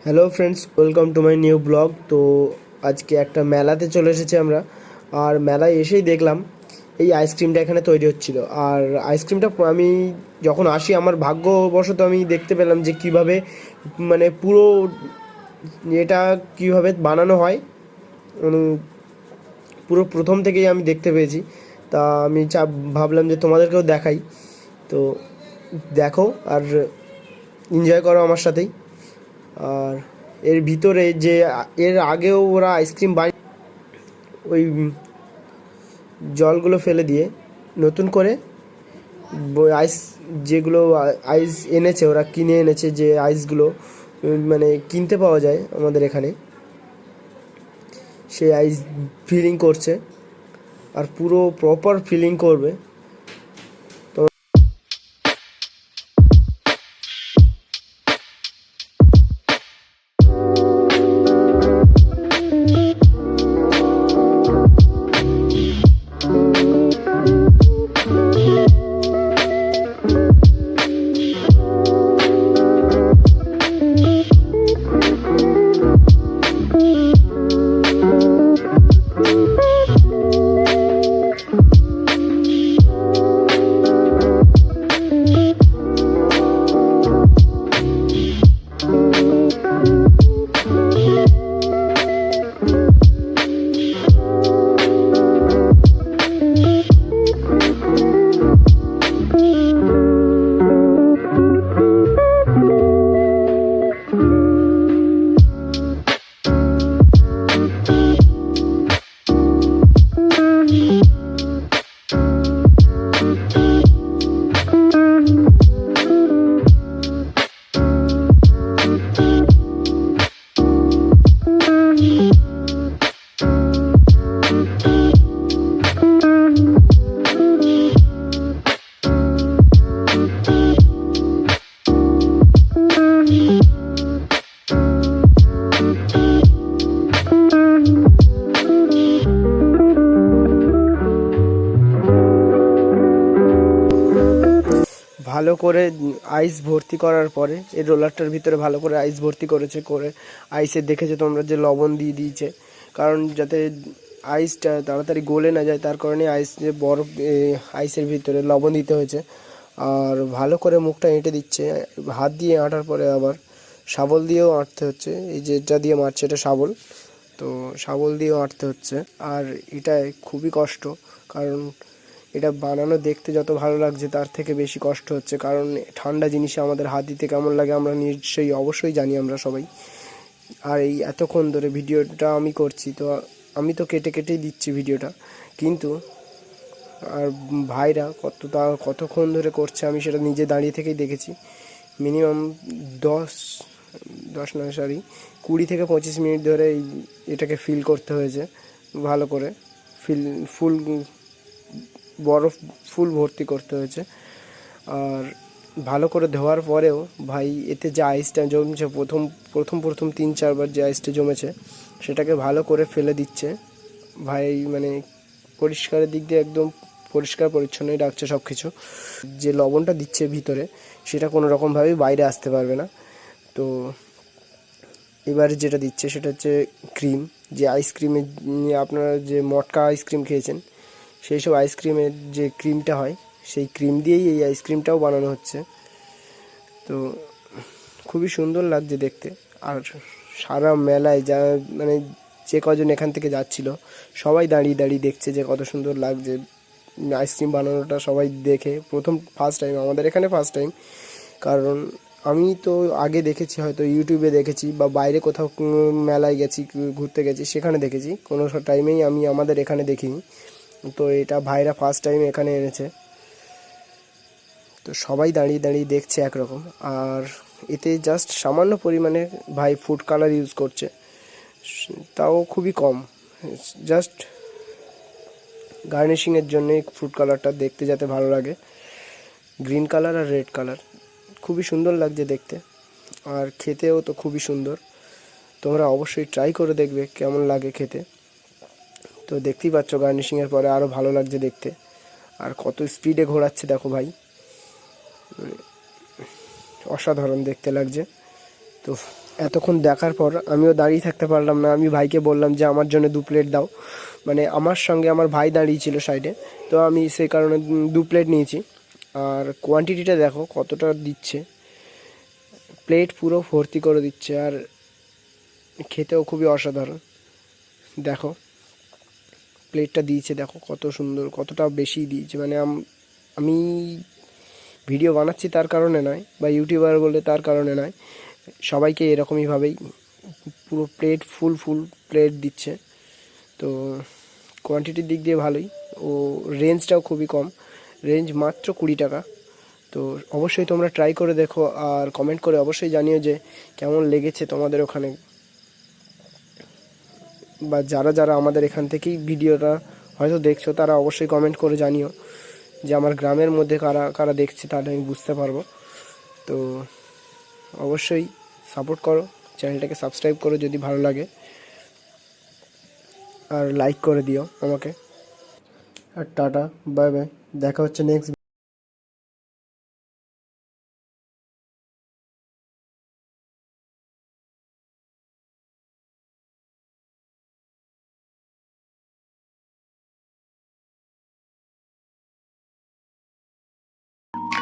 Hello friends, welcome to my new blog. তো আজকে একটা মেলাতে চলে এসেছি আমরা। আর মেলায় এসেই দেখলাম এই আইসক্রিমটা এখানে তৈরি হচ্ছিল। আর আইসক্রিমটা আমি যখন আসি, আমার ভাগ্যবশত আমি দেখতে পেলাম যে কিভাবে মানে পুরো এটা কিভাবে বানানো হয়, উম, পুরো প্রথম থেকেই আমি দেখতে পেয়েছি। তা আমি ভাবলাম যে তোমাদেরকেও দেখাই। তো দেখো আর এনজয় করো আমার সাথেই। আর এর ভিতরে যে এর আগেও ওরা আইসক্রিম ওই জলগুলো ফেলে দিয়ে নতুন করে আইস, যেগুলো আইস এনেছে, ওরা কিনে এনেছে যে আইসগুলো মানে কিনতে পাওয়া যায় আমাদের এখানে, সেই আইস ফিলিং করছে আর পুরো প্রপার ফিলিং করবে। ভালো করে আইস ভর্তি করার পরে এই রোলারটার ভিতরে ভালো করে আইস ভর্তি করে আইসে দেখেছো তোমরা যে লবণ দিয়ে দিয়েছে, কারণ যাতে আইসটা তাড়াতাড়ি গলে না যায়, তার কারণে আইস যে বরফ আইসের ভিতরে লবণ দিতে হয়েছে। আর ভালো করে মুখটা এঁটে দিচ্ছে, হাত দিয়ে আঁটার পরে আবার শাবল দিয়েও আঁটতে হচ্ছে। এই যেটা দিয়ে মারছে এটা শাবল, তো শাবল দিয়েও আঁটতে হচ্ছে। আর এটা খুবই কষ্ট, কারণ এটা বানানো দেখতে যত ভালো লাগছে তার থেকে বেশি কষ্ট হচ্ছে, কারণ ঠান্ডা জিনিসে আমাদের হাত দিতে কেমন লাগে আমরা নিশ্চয়ই অবশ্যই জানি আমরা সবাই। আর এই এতক্ষণ ধরে ভিডিওটা আমি করছি, তো আমি তো কেটে কেটেই দিচ্ছি ভিডিওটা, কিন্তু আর ভাইরা কতক্ষণ ধরে করছে আমি সেটা নিজে দাঁড়িয়ে থেকেই দেখেছি। মিনিমাম দশ দশ নয় সরি 20 থেকে 25 মিনিট ধরে এটাকে ফিল করতে হয়েছে ভালো করে। ফুল বরফ ফুল ভর্তি করতে হয়েছে। আর ভালো করে ধোয়ার পরেও ভাই এতে যে আইসটা জমছে, প্রথম প্রথম প্রথম 3-4 বার যে আইসটা জমেছে সেটাকে ভালো করে ফেলে দিচ্ছে ভাই। মানে পরিষ্কারের দিক দিয়ে একদম পরিষ্কার পরিচ্ছন্নই রাখছে সব কিছু। যে লবণটা দিচ্ছে ভিতরে সেটা কোনো রকমভাবেই বাইরে আসতে পারবে না। তো এবারে যেটা দিচ্ছে সেটা হচ্ছে ক্রিম। যে আইসক্রিমের, আপনারা যে মটকা আইসক্রিম খেয়েছেন সেই সব আইসক্রিমের যে ক্রিমটা হয় সেই ক্রিম দিয়েই এই আইসক্রিমটাও বানানো হচ্ছে। তো খুবই সুন্দর লাগছে দেখতে। আর সারা মেলায় যা মানে যে কজন এখান থেকে যাচ্ছিল সবাই দাঁড়িয়ে দাঁড়িয়ে দেখছে যে কত সুন্দর লাগছে আইসক্রিম বানানোটা। সবাই দেখে ফার্স্ট টাইম আমাদের এখানে ফার্স্ট টাইম, কারণ আমি তো আগে দেখেছি, হয়তো ইউটিউবে দেখেছি বা বাইরে কোথাও মেলায় গেছি, ঘুরতে গেছি, সেখানে দেখেছি। কোনো টাইমেই আমি আমাদের এখানে দেখিনি। তো এটা ভাইরা ফার্স্ট টাইম এখানে এনেছে, তো সবাই দাঁড়িয়ে দাঁড়িয়ে দেখছে একরকম। আর এতে জাস্ট সামান্য পরিমাণে ভাই ফুড কালার ইউজ করছে, তাও খুবই কম, জাস্ট গার্নিশিংয়ের জন্য ফুড কালারটা দেখতে যাতে ভালো লাগে। গ্রিন কালার আর রেড কালার খুবই সুন্দর লাগছে দেখতে, আর খেতেও তো খুবই সুন্দর। তোমরা অবশ্যই ট্রাই করে দেখবে কেমন লাগে খেতে। তো দেখতেই পাচ্ছ গার্নিশিংয়ের পরে আরও ভালো লাগছে দেখতে। আর কত স্পিডে ঘোরাচ্ছে দেখো ভাই, অসাধারণ দেখতে লাগছে। তো এতক্ষণ দেখার পর আমিও দাঁড়িয়ে থাকতে পারলাম না, আমি ভাইকে বললাম যে আমার জন্য 2 প্লেট দাও। মানে আমার সঙ্গে আমার ভাই দাঁড়িয়ে ছিল সাইডে, তো আমি সেই কারণে 2 প্লেট নিয়েছি। আর কোয়ান্টিটিটা দেখো কতটা দিচ্ছে, প্লেট পুরো ভর্তি করে দিচ্ছে, আর খেতেও খুবই অসাধারণ। দেখো প্লেটটা দিয়েছে, দেখো কত সুন্দর, কতটা বেশি দিয়েছে। মানে আমি ভিডিও বানাচ্ছি তার কারণে নয়, বা ইউটিউবার বলে তার কারণে নয়, সবাইকে এরকমইভাবেই পুরো প্লেট ফুল প্লেট দিচ্ছে। তো কোয়ান্টিটির দিক দিয়ে ভালোই, ও রেঞ্জটাও খুবই কম, রেঞ্জ মাত্র 20 টাকা। তো অবশ্যই তোমরা ট্রাই করে দেখো, আর কমেন্ট করে অবশ্যই জানিও যে কেমন লেগেছে তোমাদের ওখানে, বা যারা যারা আমাদের এখান থেকেই ভিডিওটা হয়তো দেখছো তারা অবশ্যই কমেন্ট করে জানিও যে আমার গ্রামের মধ্যে কারা কারা দেখছে, তাহলে আমি বুঝতে পারবো। তো অবশ্যই সাপোর্ট করো, চ্যানেলটাকে সাবস্ক্রাইব করো যদি ভালো লাগে, আর লাইক করে দিও আমাকে। আর টাটা, বাই বাই, দেখা হচ্ছে নেক্সট